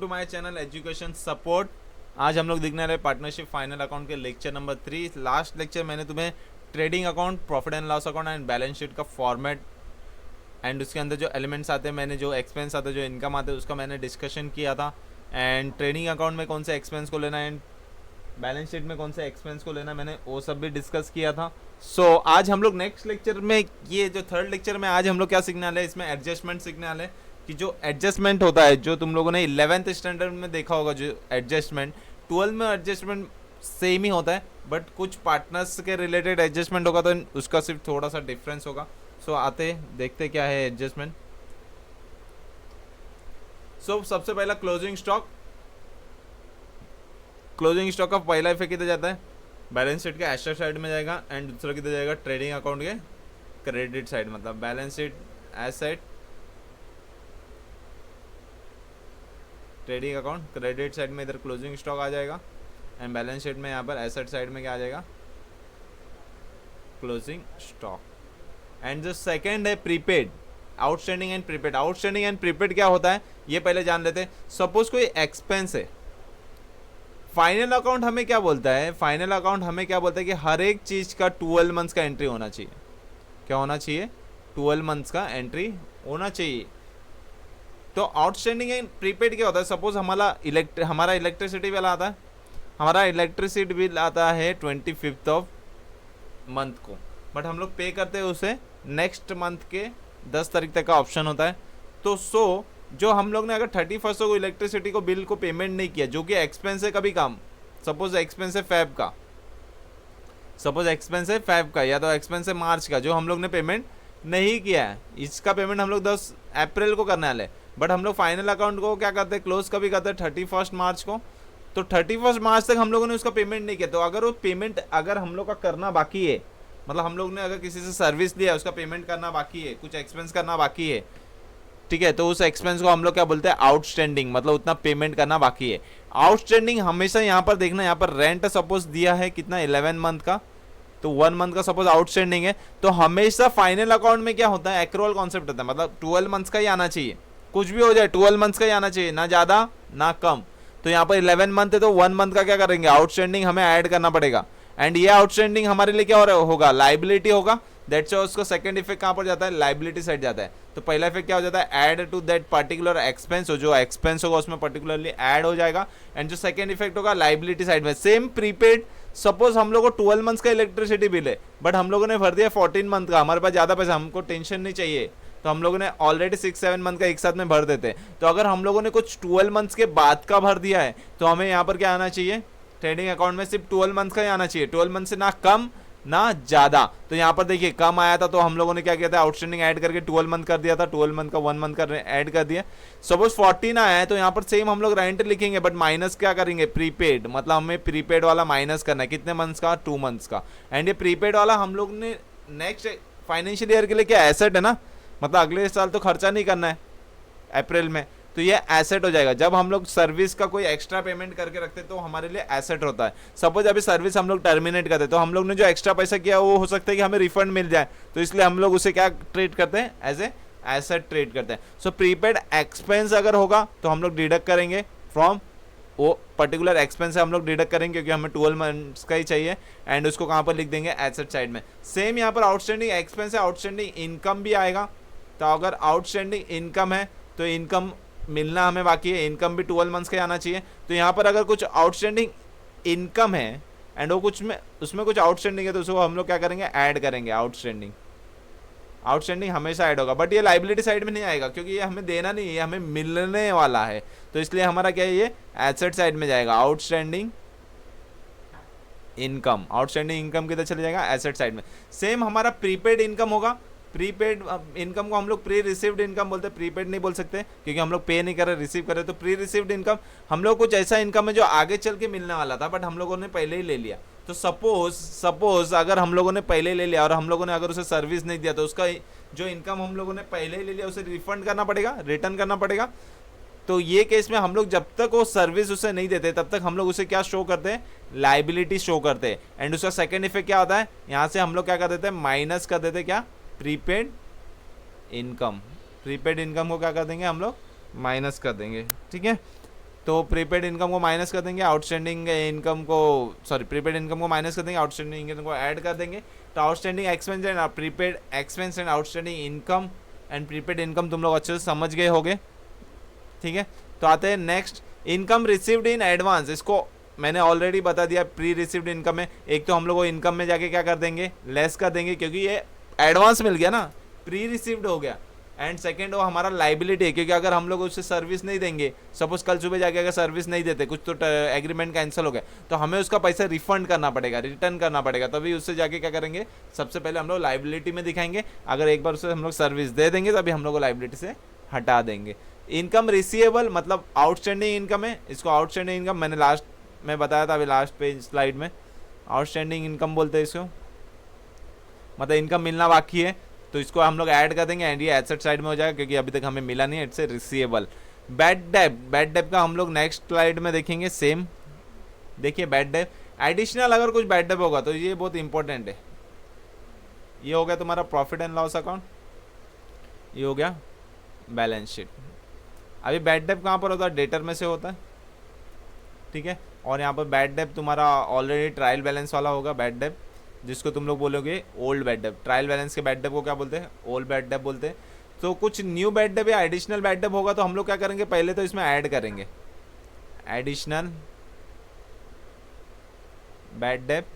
To my channel education support. आज हम लोग देखने रहे पार्टनरशिप फाइनल अकाउंट के लेक्चर नंबर 3। लास्ट लेक्चर मैंने तुम्हें trading account, profit and loss account and balance sheet का फॉर्मेट एंड उसके अंदर जो एलिमेंट्स आते हैं, मैंने जो एक्सपेंस आते हैं, जो इनकम आते हैं, उसका मैंने डिस्कशन किया था। एंड ट्रेडिंग अकाउंट में कौन से एक्सपेंस को लेना है एंड बैलेंस शीट में कौन से एक्सपेंस को लेना, मैंने वो सब भी डिस्कस किया था। सो आज हम लोग नेक्स्ट लेक्चर में, ये जो थर्ड लेक्चर में आज हम लोग क्या सीखने वाले हैं, इसमें एडजस्टमेंट सीखने वाले हैं कि जो एडजस्टमेंट होता है, जो तुम लोगों ने 11th स्टैंडर्ड में देखा होगा, जो एडजस्टमेंट 12 में एडजस्टमेंट सेम ही होता है, बट कुछ पार्टनर्स के रिलेटेड एडजस्टमेंट होगा तो उसका सिर्फ थोड़ा सा डिफरेंस होगा। सो आते देखते क्या है एडजस्टमेंट। सो सबसे पहला क्लोजिंग स्टॉक। क्लोजिंग स्टॉक का पहला इफेक्ट कितना जाता है, बैलेंस शीट के एसेट साइड में जाएगा एंड दूसरा कितना जाएगा ट्रेडिंग अकाउंट के क्रेडिट साइड। मतलब balance sheet asset, trading account credit side में इधर क्लोजिंग स्टॉक आ जाएगा एंड बैलेंस शीट में यहाँ पर एसेट साइड में क्या आ जाएगा, क्लोजिंग स्टॉक। एंड जो सेकंड है prepaid, outstanding and prepaid. Outstanding and prepaid क्या होता है ये पहले जान लेते हैं। सपोज कोई एक्सपेंस है, फाइनल अकाउंट हमें क्या बोलता है, फाइनल अकाउंट हमें क्या बोलता है कि हर एक चीज का 12 मंथ्स का एंट्री होना चाहिए। क्या होना चाहिए, 12 मंथ्स का एंट्री होना चाहिए। तो आउटस्टैंडिंग एंड प्रीपेड क्या होता है, सपोज हमारा इलेक्ट्रिसिटी बिल आता है, हमारा इलेक्ट्रिसिटी बिल आता है 25th ऑफ मंथ को, बट हम लोग पे करते हैं उसे नेक्स्ट मंथ के 10 तारीख तक का ऑप्शन होता है। तो जो हम लोग ने अगर 31st को इलेक्ट्रिसिटी को बिल को पेमेंट नहीं किया, जो कि एक्सपेंस है कभी काम, सपोज एक्सपेंस है फैब का, सपोज एक्सपेंस है फैब का या तो एक्सपेंस है मार्च का, जो हम लोग ने पेमेंट नहीं किया है, इसका पेमेंट हम लोग 10 अप्रैल को करने वाले, बट हम लोग फाइनल अकाउंट को क्या करते हैं, क्लोज कभी करते हैं 31st मार्च को। तो 31st मार्च तक हम लोगों ने उसका पेमेंट नहीं किया, तो अगर वो पेमेंट अगर हम लोग का करना बाकी है, मतलब हम लोग ने अगर किसी से सर्विस लिया उसका पेमेंट करना बाकी है, कुछ एक्सपेंस करना बाकी है, ठीक है, तो उस एक्सपेंस को हम लोग क्या बोलते हैं, आउटस्टैंडिंग। मतलब उतना पेमेंट करना बाकी है। आउटस्टैंडिंग हमेशा यहाँ पर देखना, यहाँ पर रेंट सपोज दिया है कितना 11 मंथ का, तो 1 मंथ का सपोज आउटस्टैंडिंग है, तो हमेशा फाइनल अकाउंट में क्या होता है, एक्रूअल कॉन्सेप्ट होता है। मतलब 12 मंथ्स का ही आना चाहिए, कुछ भी हो जाए 12 मंथ्स का ही आना चाहिए, ना ज्यादा ना कम। तो यहाँ पर 11 मंथ है तो 1 मंथ का क्या करेंगे, आउटस्टैंडिंग हमें ऐड करना पड़ेगा। एंड ये आउटस्टैंडिंग हमारे लिए क्या होगा, लाइबिलिटी होगा। दैट्स उसका सेकंड इफेक्ट कहाँ पर जाता है, लाइबिलिटी साइड जाता है। तो पहला इफेक्ट क्या हो जाता है, add to that particular expense, जो एक्सपेंस होगा उसमें पर्टिकुलरली ऐड हो जाएगा। एंड जो सेकंड इफेक्ट होगा लाइबिलिटी साइड में, सेम प्रीपेड। सपोज हम लोग को 12 मंथ्स का इलेक्ट्रिसिटी बिल है, बट हम लोगों ने भर दिया 14 मंथ का, हमारे पास ज्यादा पैसा, हमको टेंशन नहीं चाहिए, तो हम लोगों ने ऑलरेडी 6-7 मंथ का एक साथ में भर देते हैं। तो अगर हम लोगों ने कुछ 12 मंथ्स के बाद का भर दिया है, तो हमें यहाँ पर क्या आना चाहिए, ट्रेडिंग अकाउंट में सिर्फ 12 मंथ का ही आना चाहिए, 12 मंथ से ना कम ना ज्यादा। तो यहाँ पर देखिए कम आया था तो हम लोगों ने क्या किया था, आउटस्टैंडिंग ऐड करके 12 मंथ कर दिया था, 12 मंथ का 1 मंथ का ऐड कर दिया। सपोज 14 आया है तो यहाँ पर सेम हम लोग रेंट लिखेंगे, बट माइनस क्या करेंगे, प्रीपेड। मतलब हमें प्रीपेड वाला माइनस करना है, कितने मंथ्स का, 2 मंथ्स का। एंड ये प्रीपेड वाला हम लोग ने नेक्स्ट फाइनेंशियल ईयर के लिए क्या एसेट है ना, मतलब अगले साल तो खर्चा नहीं करना है अप्रैल में, तो ये एसेट हो जाएगा। जब हम लोग सर्विस का कोई एक्स्ट्रा पेमेंट करके रखते तो हमारे लिए एसेट होता है। सपोज अभी सर्विस हम लोग टर्मिनेट करते तो हम लोग ने जो एक्स्ट्रा पैसा किया वो हो सकता है कि हमें रिफंड मिल जाए, तो इसलिए हम लोग उसे क्या ट्रीट करते हैं, एज ए एसेट ट्रीट करते हैं। सो प्रीपेड एक्सपेंस अगर होगा तो हम लोग डिडक्ट करेंगे फ्रॉम वो पर्टिकुलर एक्सपेंस, हम लोग डिडक्ट करेंगे क्योंकि हमें 12 मंथ्स का ही चाहिए। एंड उसको कहाँ पर लिख देंगे, एसेट साइड में। सेम यहाँ पर आउटस्टैंडिंग एक्सपेंस है, आउटस्टैंडिंग इनकम भी आएगा। तो अगर आउटस्टैंडिंग इनकम है तो इनकम मिलना हमें बाकी है, इनकम भी 12 मंथ्स का आना चाहिए। तो यहाँ पर अगर कुछ आउटस्टैंडिंग इनकम है एंड वो कुछ में उसमें कुछ आउटस्टैंडिंग है, तो उसको हम लोग क्या करेंगे, ऐड करेंगे। आउटस्टैंडिंग आउटस्टैंडिंग हमेशा ऐड होगा, बट ये लाइबिलिटी साइड में नहीं आएगा क्योंकि ये हमें देना नहीं है, ये हमें मिलने वाला है। तो इसलिए हमारा क्या है, ये एसेट साइड में जाएगा। आउटस्टैंडिंग इनकम, आउटस्टैंडिंग इनकम किधर चले जाएगा, एसेट साइड में। सेम हमारा प्रीपेड इनकम होगा। प्रीपेड इनकम को हम लोग प्री रिसीव्ड इनकम बोलते हैं, प्रीपेड नहीं बोल सकते क्योंकि हम लोग पे नहीं कर रहे, रिसीव कर रहे। तो प्री रिसीव्ड इनकम हम लोग कुछ ऐसा इनकम है जो आगे चल के मिलने वाला था, बट हम लोगों ने पहले ही ले लिया। तो सपोज अगर हम लोगों ने पहले ले लिया और हम लोगों ने अगर उसे सर्विस नहीं दिया, तो उसका जो इनकम हम लोगों ने पहले ही ले लिया उसे रिफंड करना पड़ेगा, रिटर्न करना पड़ेगा। तो ये केस में हम लोग जब तक वो सर्विस उसे नहीं देते तब तक हम लोग उसे क्या शो करते हैं, लाइबिलिटी शो करते हैं। एंड उसका सेकंड इफेक्ट क्या होता है, यहाँ से हम लोग क्या कर देते हैं, माइनस कर देते हैं क्या, प्रीपेड इनकम। प्रीपेड इनकम को क्या कर देंगे हम लोग, माइनस कर देंगे, ठीक है। तो प्रीपेड इनकम को माइनस कर देंगे, आउटस्टैंडिंग इनकम को, सॉरी प्रीपेड इनकम को माइनस कर देंगे, आउटस्टैंडिंग इनकम को ऐड कर देंगे। तो outstanding expense and prepaid expense and outstanding income and prepaid income तुम लोग अच्छे से समझ गए होगे, ठीक है। तो आते हैं next, income received in advance. इसको मैंने ऑलरेडी बता दिया, प्री रिसीव्ड इनकम में एक तो हम लोग को इनकम में जाके क्या कर देंगे, लेस कर देंगे, क्योंकि ये एडवांस मिल गया ना, प्री रिसीव्ड हो गया। एंड सेकेंड वो हमारा लाइबिलिटी है, क्योंकि अगर हम लोग उससे सर्विस नहीं देंगे, सपोज कल सुबह जाके अगर सर्विस नहीं देते, कुछ तो एग्रीमेंट कैंसिल हो गया, तो हमें उसका पैसा रिफंड करना पड़ेगा, रिटर्न करना पड़ेगा, तभी उससे जाके क्या करेंगे, सबसे पहले हम लोग लाइबिलिटी में दिखाएंगे। अगर एक बार उसे हम लोग सर्विस दे देंगे तभी हम लोग को लाइबिलिटी से हटा देंगे। इनकम रिसीवेबल मतलब आउटस्टैंडिंग इनकम है, इसको आउटस्टैंडिंग इनकम मैंने लास्ट में बताया था, अभी लास्ट पेज स्लाइड में आउटस्टैंडिंग इनकम बोलते हैं इसको, मतलब इनकम मिलना बाकी है, तो इसको हम लोग ऐड कर देंगे एंड ये एसेट साइड में हो जाएगा, क्योंकि अभी तक हमें मिला नहीं है, it's a receivable. Bad debt, bad debt का हम लोग नेक्स्ट स्लाइड में देखेंगे। सेम देखिए बैड डेट, एडिशनल अगर कुछ बैड डेट होगा तो ये बहुत इंपॉर्टेंट है। ये हो गया तुम्हारा प्रॉफिट एंड लॉस अकाउंट, ये हो गया बैलेंस शीट। अभी बैड डेट कहाँ पर होता है, डेटर में से होता है, ठीक है। और यहाँ पर बैड डेट तुम्हारा ऑलरेडी ट्रायल बैलेंस वाला होगा बैड डेट, जिसको तुम लोग बोलोगे old bad debt. Trial balance के बैड डेट को क्या बोलते हैं, ओल्ड बैड डेट बोलते हैं। तो कुछ न्यू बैड डेट या एडिशनल बैड डेट होगा तो हम लोग क्या करेंगे, पहले तो इसमें ऐड करेंगे एडिशनल बैड डेट,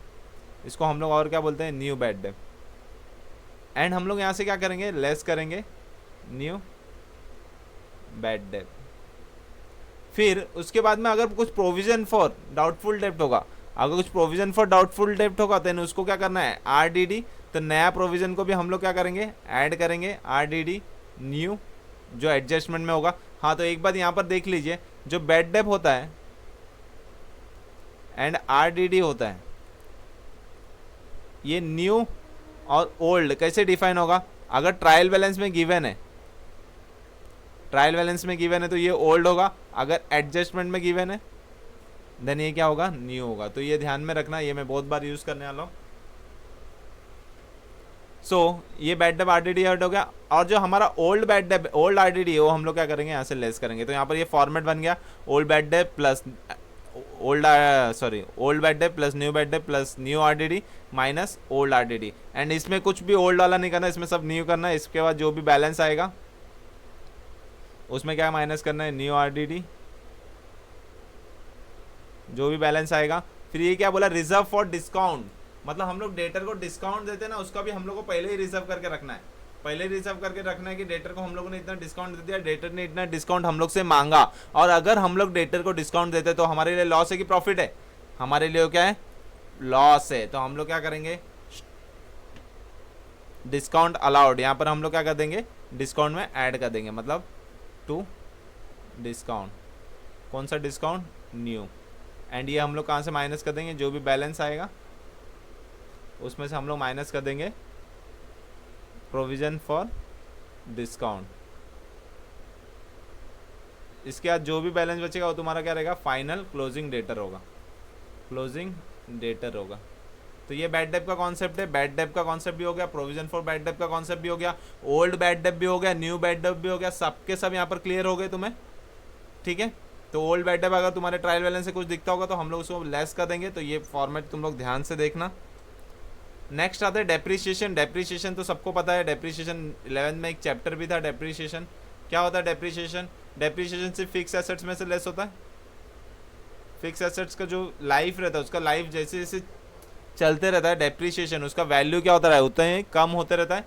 इसको हम लोग और क्या बोलते हैं, न्यू बैड डेट। एंड हम लोग यहाँ से क्या करेंगे, लेस करेंगे न्यू बैड डेट। फिर उसके बाद में अगर कुछ प्रोविजन फॉर डाउटफुल डेब्ट होगा, अगर कुछ प्रोविजन फॉर डाउटफुल डेब्ट होगा तो उसको क्या करना है, आरडीडी। तो नया प्रोविजन को भी हम लोग क्या करेंगे, ऐड करेंगे आरडीडी न्यू, जो एडजस्टमेंट में होगा। हाँ तो एक बात यहाँ पर देख लीजिए, जो बैड डेब्ट होता है एंड आरडीडी होता है, ये न्यू और ओल्ड कैसे डिफाइन होगा। अगर ट्रायल बैलेंस में गिवन है, ट्रायल बैलेंस में गिवन है तो ये ओल्ड होगा, अगर एडजस्टमेंट में गिवन है देन ये क्या होगा, न्यू होगा। तो ये ध्यान में रखना, ये मैं बहुत बार यूज करने वाला हूँ। सो ये बैड डेट आरडीडी ऐड हो गया, और जो हमारा old bad debt old RDD है वो हम लोग क्या करेंगे, यहाँ से लेस करेंगे। तो यहाँ पर ये फॉर्मेट बन गया, old bad debt plus old bad debt plus new bad debt plus new RDD minus old RDD. And इसमें कुछ भी ओल्ड वाला नहीं करना, इसमें सब न्यू करना है। इसके बाद जो भी बैलेंस आएगा उसमें क्या माइनस करना है, न्यू आरडीडी, जो भी बैलेंस आएगा। फिर ये क्या बोला, रिजर्व फॉर डिस्काउंट, मतलब हम लोग डेटर को डिस्काउंट देते हैं ना, उसका भी हम लोग को पहले ही रिजर्व करके रखना है। पहले रिजर्व करके रखना है कि डेटर को हम लोगों ने इतना डिस्काउंट दे दिया, डेटर ने इतना डिस्काउंट हम लोग से मांगा, और अगर हम लोग डेटर को डिस्काउंट देते तो हमारे लिए लॉस है कि प्रॉफिट है, हमारे लिए क्या है, लॉस है। तो हम लोग क्या करेंगे, डिस्काउंट अलाउड, यहाँ पर हम लोग क्या कर देंगे, डिस्काउंट में ऐड कर देंगे, मतलब टू डिस्काउंट, कौन सा डिस्काउंट, न्यू। एंड ये हम लोग कहाँ से माइनस कर देंगे, जो भी बैलेंस आएगा उसमें से हम लोग माइनस कर देंगे प्रोविजन फॉर डिस्काउंट। इसके बाद जो भी बैलेंस बचेगा वो तुम्हारा क्या रहेगा, फाइनल क्लोजिंग डेटर होगा, क्लोजिंग डेटर होगा। तो ये बैड डेट का कॉन्सेप्ट है, बैड डेट का कॉन्सेप्ट भी हो गया, प्रोविजन फॉर बैड डेट का कॉन्सेप्ट भी हो गया, ओल्ड बैड डेट भी हो गया, न्यू बैड डेट भी हो गया, सबके सब यहाँ पर क्लियर हो गए तुम्हें, ठीक है। तो ओल्ड बैड डेट अगर तुम्हारे ट्रायल बैलेंस से कुछ दिखता होगा तो हम लोग उसको लेस कर देंगे। तो ये फॉर्मेट तुम लोग ध्यान से देखना। नेक्स्ट आता है डेप्रिसिएशन। डेप्रिसिएशन तो सबको पता है, डेप्रिसिएशन 11th में एक चैप्टर भी था डेप्रिसिएशन। क्या होता है डेप्रिसिएशन, डेप्रिसिएशन सिर्फ फिक्स एसेट्स में से लेस होता है। फिक्स एसेट्स का जो लाइफ रहता है, उसका लाइफ जैसे जैसे चलते रहता है, डेप्रिसिएशन उसका वैल्यू क्या होता है, उतना ही कम होते रहता है।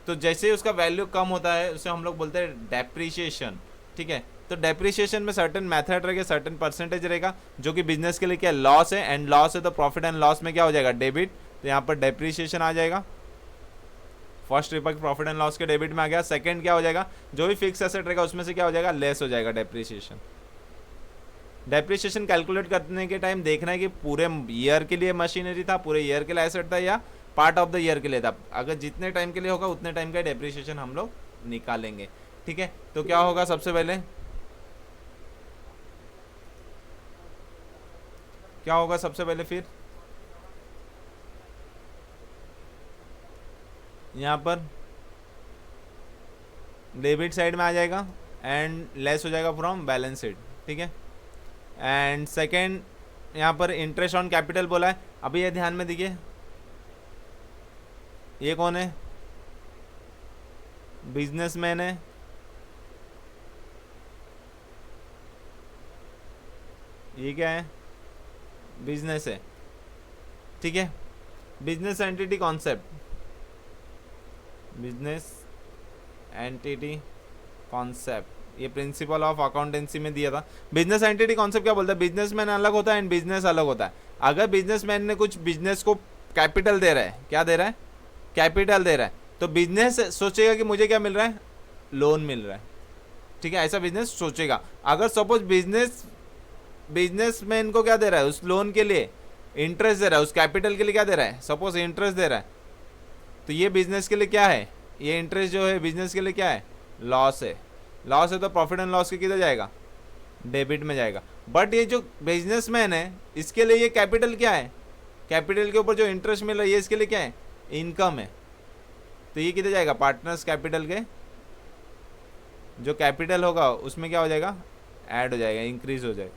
तो जैसे ही उसका वैल्यू कम होता है उसे हम लोग बोलते हैं डेप्रिसिएशन, ठीक है। तो डेप्रिसिएशन में सर्टेन मेथड रहेगा, सर्टेन परसेंटेज रहेगा, जो कि बिजनेस के लिए क्या लॉस है, एंड लॉस है तो प्रॉफिट एंड लॉस में क्या हो जाएगा, डेबिट। तो यहाँ पर डेप्रिसिएशन आ जाएगा, first report profit and loss के डेबिट में आ गया। सेकंड क्या हो जाएगा, जो भी फिक्स एसेट रहेगा उसमें से क्या हो जाएगा, लेस हो जाएगा डेप्रिसिएशन। डेप्रिसिएशन कैलकुलेट करने के टाइम देखना है कि पूरे ईयर के लिए मशीनरी था, पूरे ईयर के लिए एसेट था, या पार्ट ऑफ द ईयर के लिए था। अगर जितने टाइम के लिए होगा उतने टाइम का डेप्रिसिएशन हम लोग निकालेंगे, ठीक है। तो क्या होगा, सबसे पहले क्या होगा, सबसे पहले फिर यहाँ पर डेबिट साइड में आ जाएगा एंड लेस हो जाएगा फ्रॉम बैलेंस शीट, ठीक है। एंड सेकेंड यहाँ पर इंटरेस्ट ऑन कैपिटल बोला है। अभी ये ध्यान में देखिए, ये कौन है? बिजनेसमैन है, ये क्या है? बिजनेस है, ठीक है। Business entity concept, business entity concept, ये प्रिंसिपल ऑफ अकाउंटेंसी में दिया था। बिजनेस एंटिटी कॉन्सेप्ट क्या बोलता है? बिजनेसमैन अलग होता है एंड बिजनेस अलग होता है। अगर बिजनेसमैन ने कुछ बिजनेस को कैपिटल दे रहा है, क्या दे रहा है? कैपिटल दे रहा है, तो बिजनेस सोचेगा कि मुझे क्या मिल रहा है? लोन मिल रहा है, ठीक है। ऐसा बिजनेस सोचेगा। अगर सपोज बिजनेसमैन को क्या दे रहा है? उस लोन के लिए इंटरेस्ट दे रहा है, उस कैपिटल के लिए क्या दे रहा है? सपोज इंटरेस्ट दे रहा है, तो ये बिजनेस के लिए क्या है? ये इंटरेस्ट जो है बिजनेस के लिए क्या है? लॉस है। लॉस है तो प्रॉफिट एंड लॉस के किधर जाएगा? डेबिट में जाएगा। बट ये जो बिजनेसमैन है, इसके लिए ये कैपिटल क्या है? कैपिटल के ऊपर जो इंटरेस्ट मिल रहा है, ये इसके लिए क्या है? इनकम है। तो ये किधर जाएगा? पार्टनर्स कैपिटल के जो कैपिटल होगा उसमें क्या हो जाएगा? ऐड हो जाएगा, इंक्रीज हो जाएगा।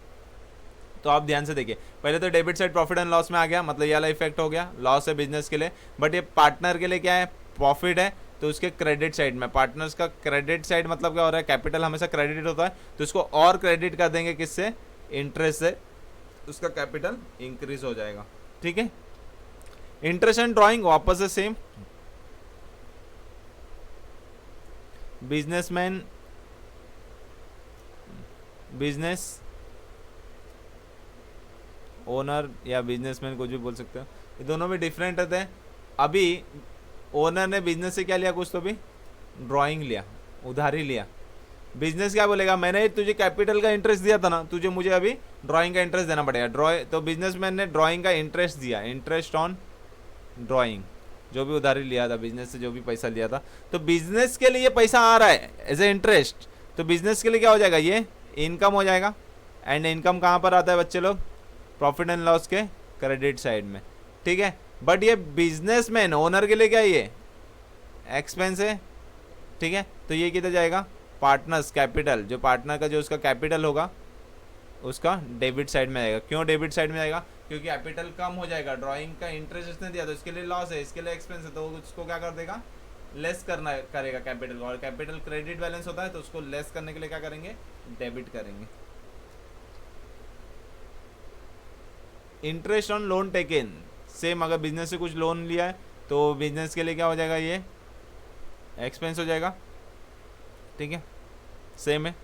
तो आप ध्यान से देखिए, पहले तो debit side profit and loss में आ गया, मतलब ये वाला इफेक्ट हो गया, लॉस है बिजनेस के लिए। बट ये पार्टनर के लिए क्या है? प्रॉफिट है, तो उसके क्रेडिट साइड में, पार्टनर्स का क्रेडिट साइड मतलब क्या हो रहा है? कैपिटल हमेशा क्रेडिट होता है, तो इसको और क्रेडिट कर देंगे, किससे? इंटरेस्ट से, उसका कैपिटल इंक्रीज हो जाएगा, ठीक है। इंटरेस्ट एंड ड्रॉइंग वापस से सेम, बिजनेसमैन, बिजनेस ओनर या बिजनेसमैन कुछ भी बोल सकते हो, ये दोनों भी डिफरेंट रहते हैं। अभी ओनर ने बिजनेस से क्या लिया? कुछ तो भी ड्राइंग लिया, उधारी लिया। बिजनेस क्या बोलेगा? मैंने तुझे कैपिटल का इंटरेस्ट दिया था ना, तुझे मुझे अभी ड्राइंग का इंटरेस्ट देना पड़ेगा। तो बिजनेसमैन ने ड्राइंग का इंटरेस्ट दिया, इंटरेस्ट ऑन ड्राइंग, जो भी उधारी लिया था बिजनेस से, जो भी पैसा लिया था, तो बिजनेस के लिए पैसा आ रहा है एज ए इंटरेस्ट, तो बिजनेस के लिए क्या हो जाएगा? ये इनकम हो जाएगा। एंड इनकम कहाँ पर आता है बच्चे लोग? प्रॉफिट एंड लॉस के क्रेडिट साइड में, ठीक है। बट ये बिजनेसमैन ओनर के लिए क्या है? ये एक्सपेंस है, ठीक है। तो ये किधर जाएगा? पार्टनर्स कैपिटल, जो पार्टनर का जो उसका कैपिटल होगा उसका डेबिट साइड में आएगा। क्यों डेबिट साइड में आएगा? क्योंकि कैपिटल कम हो जाएगा, ड्राइंग का इंटरेस्ट इसने दिया तो इसके लिए लॉस है, इसके लिए एक्सपेंस है, तो उसको क्या कर देगा? लेस करना करेगा कैपिटल को। और कैपिटल क्रेडिट बैलेंस होता है, तो उसको लेस करने के लिए क्या करेंगे? डेबिट करेंगे। Interest on loan taken, same, अगर बिजनेस से कुछ लोन लिया है तो बिजनेस के लिए क्या हो जाएगा? ये एक्सपेंस हो जाएगा, ठीक है, सेम है।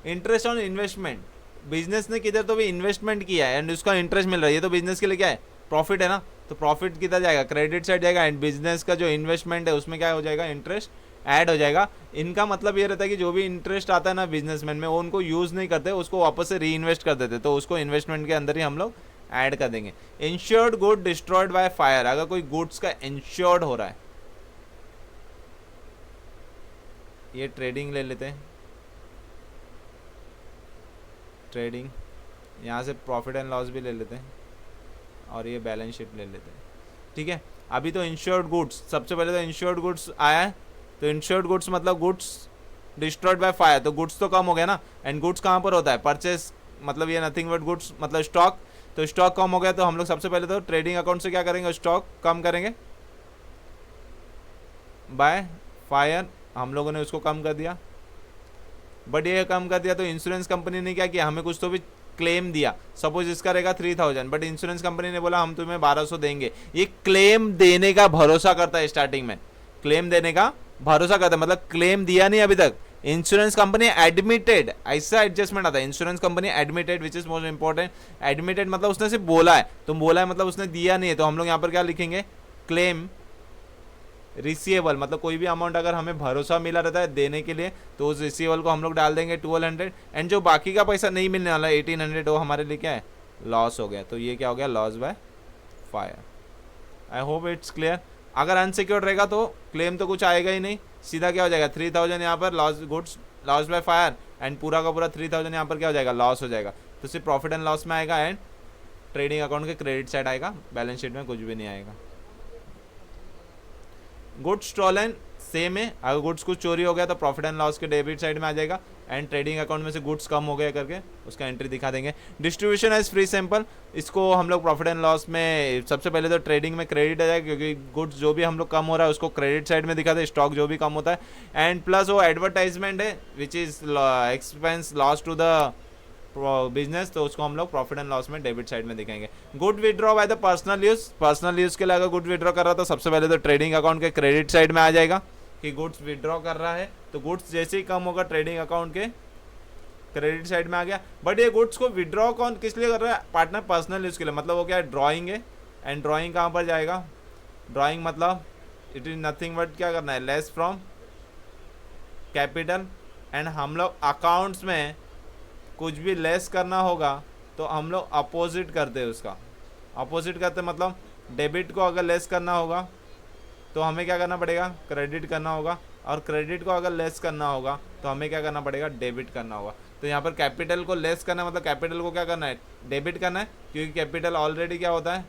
इंटरेस्ट ऑन इन्वेस्टमेंट, बिजनेस ने किधर तो भी इन्वेस्टमेंट किया है एंड उसका इंटरेस्ट मिल रहा है, ये तो बिजनेस के लिए क्या है? प्रॉफिट है ना, तो प्रॉफिट किधर जाएगा? क्रेडिट साइड जाएगा। एंड बिजनेस का जो इन्वेस्टमेंट है उसमें क्या हो जाएगा? इंटरेस्ट ऐड हो जाएगा। इनका मतलब ये रहता है कि जो भी इंटरेस्ट आता है ना बिजनेसमैन में, वो उनको यूज़ नहीं करते, उसको वापस से री इन्वेस्ट कर देते, तो उसको इन्वेस्टमेंट के अंदर ही हम लोग ऐड कर देंगे। Insured good destroyed by fire, अगर कोई गुड्स का इंश्योर्ड हो रहा है, ये ट्रेडिंग ले लेते हैं, ट्रेडिंग, यहाँ से प्रॉफिट एंड लॉस भी ले लेते हैं, और ये बैलेंस शीट ले लेते हैं, ठीक है। अभी तो इंश्योर्ड गुड्स, सबसे पहले तो इंश्योर्ड गुड्स आया है, तो इंश्योर्ड गुड्स मतलब गुड्स डिस्ट्रॉयड बाय फायर, तो गुड्स तो कम हो गया ना। एंड गुड्स कहाँ पर होता है? परचेस, मतलब ये नथिंग बट गुड्स मतलब स्टॉक, तो स्टॉक कम हो गया, तो हम लोग सबसे पहले तो ट्रेडिंग अकाउंट से क्या करेंगे? स्टॉक कम करेंगे बाय फायर, हम लोगों ने उसको कम कर दिया। बट ये कम कर दिया तो इंश्योरेंस कंपनी ने क्या किया? हमें कुछ तो भी क्लेम दिया। सपोज इसका रहेगा 3000, बट इंश्योरेंस कंपनी ने बोला हम तुम्हें 1200 देंगे। ये क्लेम देने का भरोसा करता है, स्टार्टिंग में क्लेम देने का भरोसा करता है, मतलब क्लेम दिया नहीं अभी तक। इंश्योरेंस कंपनी एडमिटेड, ऐसा एडजस्टमेंट आता है, insurance company admitted, which is most important. Admitted मतलब उसने सिर्फ बोला है, तो बोला है मतलब उसने दिया नहीं है, तो हम लोग यहाँ पर क्या लिखेंगे? क्लेम रिसीवेबल, मतलब कोई भी अमाउंट अगर हमें भरोसा मिला रहता है देने के लिए, तो उस रिसीवेबल को हम लोग डाल देंगे 1200। एंड जो बाकी का पैसा नहीं मिलने वाला 1800, वो हमारे लिए क्या है? लॉस हो गया। तो ये क्या हो गया? Loss by fire. I hope it's clear. अगर अनसिक्योर्ड रहेगा तो क्लेम तो कुछ आएगा ही नहीं, सीधा क्या हो जाएगा? 3000 यहाँ पर loss, goods loss by fire, and पूरा का पूरा 3000 यहाँ पर क्या हो जाएगा? लॉस हो जाएगा। तो सिर्फ प्रॉफिट एंड लॉस में आएगा, एंड ट्रेडिंग अकाउंट के क्रेडिट साइड आएगा, बैलेंस शीट में कुछ भी नहीं आएगा। गुड्स स्टॉलन सेम है, अगर गुड्स कुछ चोरी हो गया तो प्रॉफिट एंड लॉस के डेबिट साइड में आ जाएगा। एंड ट्रेडिंग अकाउंट में से गुड्स कम हो गया करके उसका एंट्री दिखा देंगे। डिस्ट्रीब्यूशन एज फ्री सैंपल, इसको हम लोग प्रॉफिट एंड लॉस में सबसे पहले तो ट्रेडिंग में क्रेडिट आ जाएगा, क्योंकि गुड्स जो भी हम लोग कम हो रहा है उसको क्रेडिट साइड में दिखाते हैं, स्टॉक जो भी कम होता है। एंड प्लस वो एडवर्टाइजमेंट है which is expense loss to the business, तो उसको हम लोग प्रॉफिट एंड लॉस में डेबिट साइड में दिखाएंगे। Good withdraw by the personal use, personal use के लिए अगर गुड विड्रॉ कर रहा तो सबसे पहले तो ट्रेडिंग अकाउंट के क्रेडिट साइड में आ जाएगा कि गुड्स विड्रॉ कर रहा है, तो गुड्स जैसे ही कम होगा ट्रेडिंग अकाउंट के क्रेडिट साइड में आ गया। बट ये गुड्स को विड्रॉ कौन किस लिए कर रहा है? पार्टनर पर्सनल यूज के लिए, मतलब वो क्या है, ड्राइंग है। एंड ड्राइंग कहाँ पर जाएगा? ड्राइंग मतलब इट इज नथिंग बट क्या करना है, लेस फ्रॉम कैपिटल। एंड हम लोग अकाउंट्स में कुछ भी लेस करना होगा तो हम लोग अपोजिट करते हैं उसका। अपोजिट करते मतलब डेबिट को अगर लेस करना होगा तो हमें क्या करना पड़ेगा, क्रेडिट करना होगा, और क्रेडिट को अगर लेस करना होगा तो हमें क्या करना पड़ेगा, डेबिट करना होगा। तो यहाँ पर कैपिटल को लेस करना मतलब कैपिटल को क्या करना है, डेबिट करना है, क्योंकि कैपिटल ऑलरेडी क्या होता है,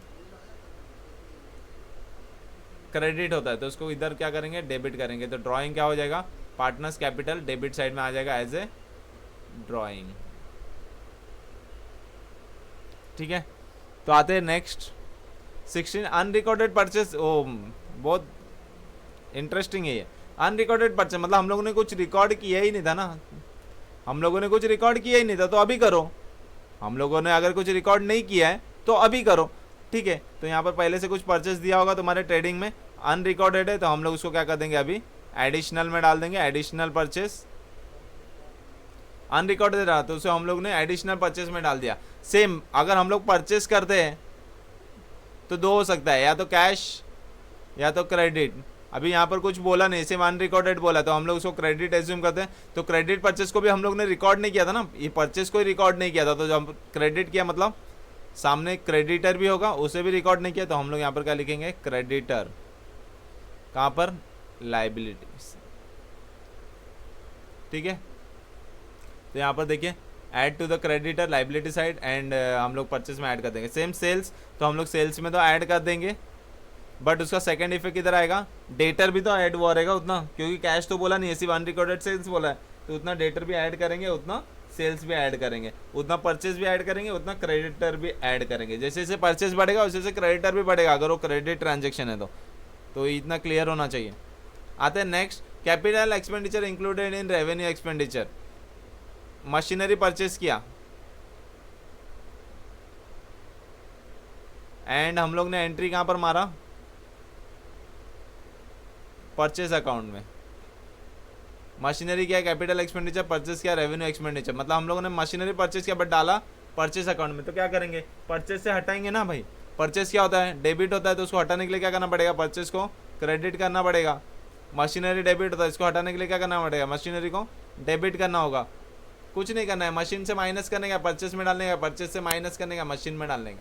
क्रेडिट होता है, तो उसको इधर क्या करेंगे, डेबिट करेंगे। तो ड्राइंग क्या हो जाएगा, पार्टनर्स कैपिटल डेबिट साइड में आ जाएगा एज ए ड्राइंग। ठीक है, तो आते हैं नेक्स्ट 16 अनरिकॉर्डेड परचेस। ओ बहुत इंटरेस्टिंग है ये अनरिकॉर्डेड परचेस, मतलब हम लोगों ने कुछ रिकॉर्ड किया ही नहीं था ना, हम लोगों ने कुछ रिकॉर्ड किया ही नहीं था, तो अभी करो। हम लोगों ने अगर कुछ रिकॉर्ड नहीं किया है तो अभी करो। ठीक है, तो यहाँ पर पहले से कुछ परचेस दिया होगा तुम्हारे ट्रेडिंग में, अनरिकॉर्डेड है, तो हम लोग उसको क्या कर देंगे, अभी एडिशनल में डाल देंगे। एडिशनल परचेस अनरिकॉर्डेड रहा तो उसे हम लोग ने एडिशनल परचेस में डाल दिया। सेम अगर हम लोग परचेस करते हैं तो दो हो सकता है, या तो कैश या तो क्रेडिट। अभी यहाँ पर कुछ बोला नहीं, सिर्फ अनरिकॉर्डेड बोला, तो हम लोग उसको क्रेडिट एज्यूम करते हैं। तो क्रेडिट परचेस को भी हम लोग ने रिकॉर्ड नहीं किया था ना, ये परचेस को ही रिकॉर्ड नहीं किया था, तो जब क्रेडिट किया मतलब सामने क्रेडिटर भी होगा, उसे भी रिकॉर्ड नहीं किया, तो हम लोग यहाँ पर क्या लिखेंगे, क्रेडिटर। कहाँ पर, लाइबिलिटीज। ठीक है, तो यहाँ पर देखिए add to the creditor liability side, and हम लोग परचेस में ऐड कर देंगे। सेम सेल्स, तो हम लोग सेल्स में तो ऐड कर देंगे, बट उसका सेकंड इफेक्ट किधर आएगा, डेटर भी तो ऐड हुआ रहेगा उतना, क्योंकि कैश तो बोला नहीं है, सिर्फ अनरिकॉर्डेड सेल्स बोला है, तो उतना डेटर भी ऐड करेंगे, उतना सेल्स भी ऐड करेंगे, उतना परचेस भी ऐड करेंगे, उतना क्रेडिटर भी ऐड करेंगे। जैसे जैसे परचेस बढ़ेगा वैसे वैसे क्रेडिटर भी बढ़ेगा, अगर वो क्रेडिट ट्रांजेक्शन है तो इतना क्लियर होना चाहिए। आते हैं next, capital expenditure included in revenue expenditure. Machinery purchase किया एंड हम लोग ने एंट्री कहाँ पर मारा, परचेस अकाउंट में। मशीनरी क्या, कैपिटल एक्सपेंडिचर, परचेस किया, रेवेन्यू एक्सपेंडिचर, मतलब हम लोगों ने मशीनरी परचेस किया बट डाला परचेस अकाउंट में। तो क्या करेंगे, परचेस से हटाएंगे ना भाई। परचेस क्या होता है, डेबिट होता है, तो उसको हटाने के लिए क्या करना पड़ेगा, परचेस को क्रेडिट करना पड़ेगा। मशीनरी डेबिट होता है, इसको हटाने के लिए क्या करना पड़ेगा, मशीनरी को डेबिट करना होगा। कुछ नहीं करना है, मशीन से माइनस करने का परचेस में डालने का, परचेस से माइनस करने का मशीन में डालने का।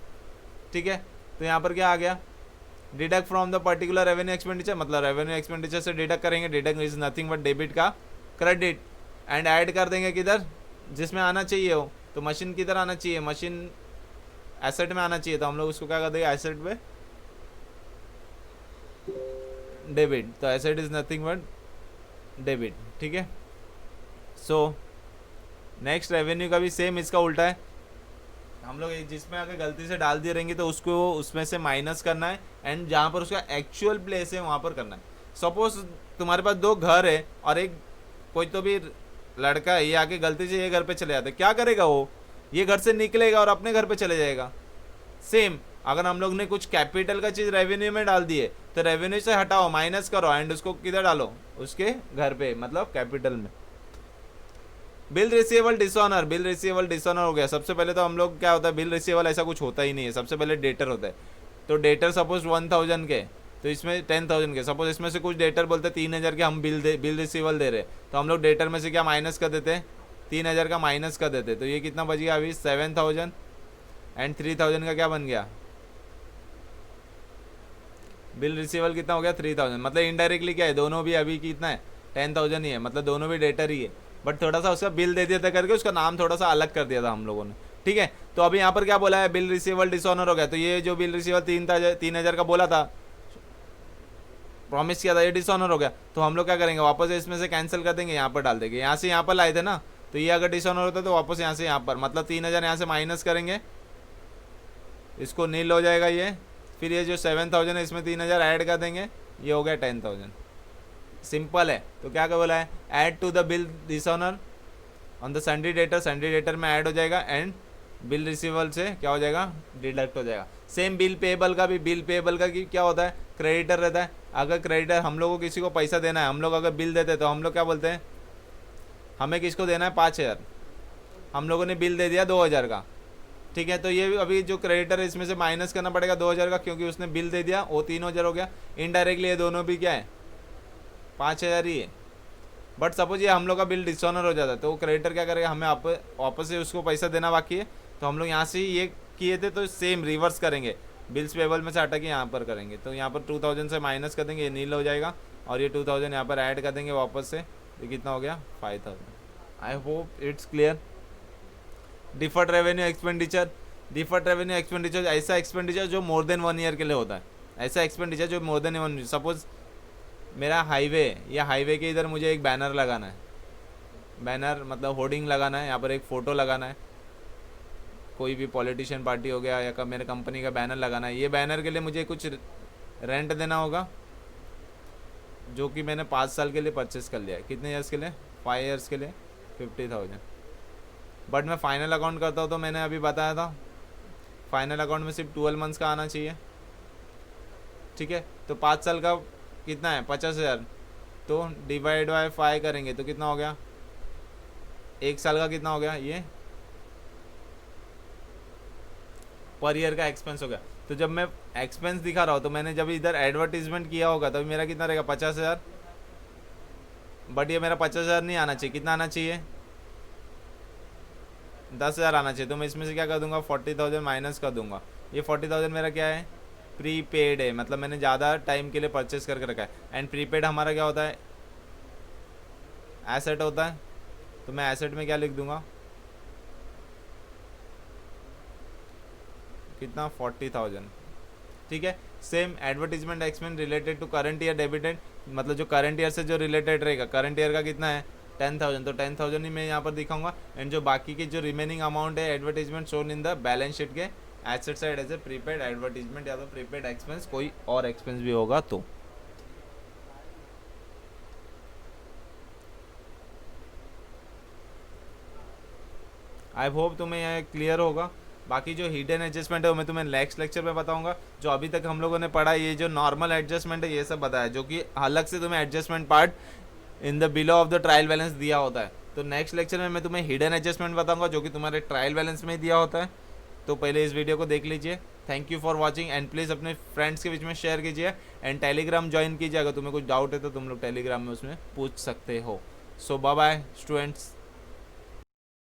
ठीक है, तो यहाँ पर क्या आ गया, deduct from the particular revenue expenditure, मतलब रेवेन्यू एक्सपेंडिचर से डिडक्ट करेंगे। Deduct is nothing but debit का क्रेडिट, एंड ऐड कर देंगे किधर, जिसमें आना चाहिए हो, तो मशीन किधर आना चाहिए, मशीन एसेट में आना चाहिए, तो हम लोग उसको क्या कर देंगे, एसेट में डेबिट, तो asset is nothing but debit. ठीक है, सो नेक्स्ट रेवेन्यू का भी सेम इसका उल्टा है, हम लोग जिसमें अगर गलती से डाल दिए रहेंगे तो उसको उसमें से माइनस करना है, एंड जहाँ पर उसका एक्चुअल प्लेस है वहाँ पर करना है। सपोज तुम्हारे पास दो घर है और एक कोई तो भी लड़का है, ये आके गलती से ये घर पे चले जाता है, क्या करेगा वो, ये घर से निकलेगा और अपने घर पे चले जाएगा। सेम अगर हम लोग ने कुछ कैपिटल का चीज़ रेवेन्यू में डाल दिए तो रेवेन्यू से हटाओ, माइनस करो, एंड उसको किधर डालो, उसके घर पे, मतलब कैपिटल में। Bill receivable dishonour, bill receivable dishonour हो गया। सबसे पहले तो हम लोग क्या होता है, बिल रिसीवेबल ऐसा कुछ होता ही नहीं है, सबसे पहले डेटर होता है। तो डेटर सपोज 1000 के, तो इसमें 10,000 के, सपोज इसमें से कुछ डेटर बोलते हैं 3000 के हम बिल रिसीवेबल दे रहे, तो हम लोग डेटर में से क्या माइनस कर देते हैं, 3000 का माइनस कर देते, तो ये कितना बच गया अभी 7000, एंड 3000 का क्या बन गया, बिल रिसीवेबल कितना हो गया 3000। मतलब इनडायरेक्टली क्या है, दोनों भी अभी कितना है 10,000 ही है, मतलब दोनों भी डेटर ही है, बट थोड़ा सा उसका बिल दे दिया था करके उसका नाम थोड़ा सा अलग कर दिया था हम लोगों ने। ठीक है, तो अभी यहाँ पर क्या बोला है, बिल रिसीवेबल डिसऑनर हो गया, तो ये जो बिल रिसीवेबल 3000 का बोला था, प्रॉमिस किया था, ये डिसऑनर हो गया। तो हम लोग क्या करेंगे, वापस इसमें से कैंसिल कर देंगे, यहाँ पर डाल देंगे, यहाँ से यहाँ पर लाए थे ना, तो ये अगर डिसऑनर होता है तो वापस यहाँ से यहाँ पर, मतलब 3000 यहाँ से माइनस करेंगे, इसको नील हो जाएगा ये। फिर ये जो 7000 है इसमें 3000 ऐड कर देंगे, ये हो गया 10000। सिंपल है। तो क्या क्या बोला है, add to the bill dishonour on the sundry debtor, sundry debtor में ऐड हो जाएगा, एंड बिल रिसीवेबल से क्या हो जाएगा, डिडक्ट हो जाएगा। सेम बिल पेएबल का भी, बिल पेएबल का क्या होता है, क्रेडिटर रहता है। अगर क्रेडिटर, हम लोग को किसी को पैसा देना है, हम लोग अगर बिल देते हैं तो हम लोग क्या बोलते हैं, हमें किसको देना है 5000, हम लोगों ने बिल दे दिया 2000 का, ठीक है। तो ये अभी जो क्रेडिटर है इसमें से माइनस करना पड़ेगा 2000 का, क्योंकि उसने बिल दे दिया, वो 3000 हो गया। इनडायरेक्टली ये दोनों भी क्या है 5000 ही है। बट सपोज ये हम लोग का बिल डिसऑनर हो जाता है, तो क्रेडिटर क्या करेगा, हमें वापस से उसको पैसा देना बाकी है, तो हम लोग यहाँ से ये किए थे तो सेम रिवर्स करेंगे, बिल्स पेबल में से हटा के यहाँ पर करेंगे। तो यहाँ पर 2000 से माइनस कर देंगे, ये नील हो जाएगा, और ये 2000 यहाँ पर ऐड कर देंगे वापस से, ये कितना हो गया 5000। I hope it's clear. Deferred revenue expenditure, deferred revenue expenditure ऐसा एक्सपेंडिचर जो मोर देन 1 ईयर के लिए होता है, ऐसा एक्सपेंडिचर जो मोर देन 1 ईयर। सपोज मेरा हाईवे, या हाईवे के इधर मुझे एक बैनर लगाना है, बैनर मतलब होर्डिंग लगाना है, यहाँ पर एक फ़ोटो लगाना है, कोई भी पॉलिटिशियन पार्टी हो गया या मेरे कंपनी का बैनर लगाना है। ये बैनर के लिए मुझे कुछ रेंट देना होगा, जो कि मैंने 5 साल के लिए परचेस कर लिया है। कितने ईयर्स के लिए, 5 ईयर्स के लिए 50,000। बट मैं फाइनल अकाउंट करता हूँ तो मैंने अभी बताया था फाइनल अकाउंट में सिर्फ 12 मंथ्स का आना चाहिए, ठीक है। तो 5 साल का कितना है 50,000, तो डिवाइड बाय 5 करेंगे तो कितना हो गया, 1 साल का कितना हो गया, ये पर ईयर का एक्सपेंस हो गया। तो जब मैं एक्सपेंस दिखा रहा हूँ तो मैंने जब इधर एडवर्टीजमेंट किया होगा तभी मेरा कितना रहेगा 50,000। बट ये मेरा 50,000 नहीं आना चाहिए, कितना आना चाहिए 10,000 आना चाहिए। तो मैं इसमें से क्या कर दूंगा 40,000 माइनस कर दूंगा। ये 40,000 मेरा क्या है, प्रीपेड है, मतलब मैंने ज़्यादा टाइम के लिए परचेस करके रखा है। एंड प्रीपेड हमारा क्या होता है, एसेट होता है। तो मैं एसेट में क्या लिख दूंगा, कितना 40,000, ठीक है। Same advertisement expense related to current year debited, मतलब जो करंट ईयर से जो रिलेटेड रहेगा, करंट ईयर का कितना है 10,000, तो 10,000 ही मैं यहाँ पर दिखाऊंगा। एंड जो बाकी की जो रिमेनिंग अमाउंट है advertisement shown in the balance sheet के asset side as a prepaid advertisement या तो प्रीपेड एक्सपेंस, कोई और एक्सपेंस भी होगा तो। आई होप तुम्हें यह क्लियर होगा। बाकी जो हिडन एडजस्टमेंट है वो मैं तुम्हें नेक्स्ट लेक्चर में बताऊंगा। जो अभी तक हम लोगों ने पढ़ा, ये जो नॉर्मल एडजस्टमेंट है ये सब बताया, जो कि अलग से तुम्हें adjustment part in the below of the trial balance दिया होता है। तो नेक्स्ट लेक्चर में मैं तुम्हें हिडन एडजस्टमेंट बताऊंगा, जो कि तुम्हारे ट्रायल बैलेंस में दिया होता है। तो पहले इस वीडियो को देख लीजिए। Thank you for watching, and please अपने फ्रेंड्स के बीच में शेयर कीजिए, एंड टेलीग्राम ज्वाइन कीजिए। अगर तुम्हें कुछ डाउट है तो तुम लोग टेलीग्राम में उसमें पूछ सकते हो। सो बाय बाय स्टूडेंट्स।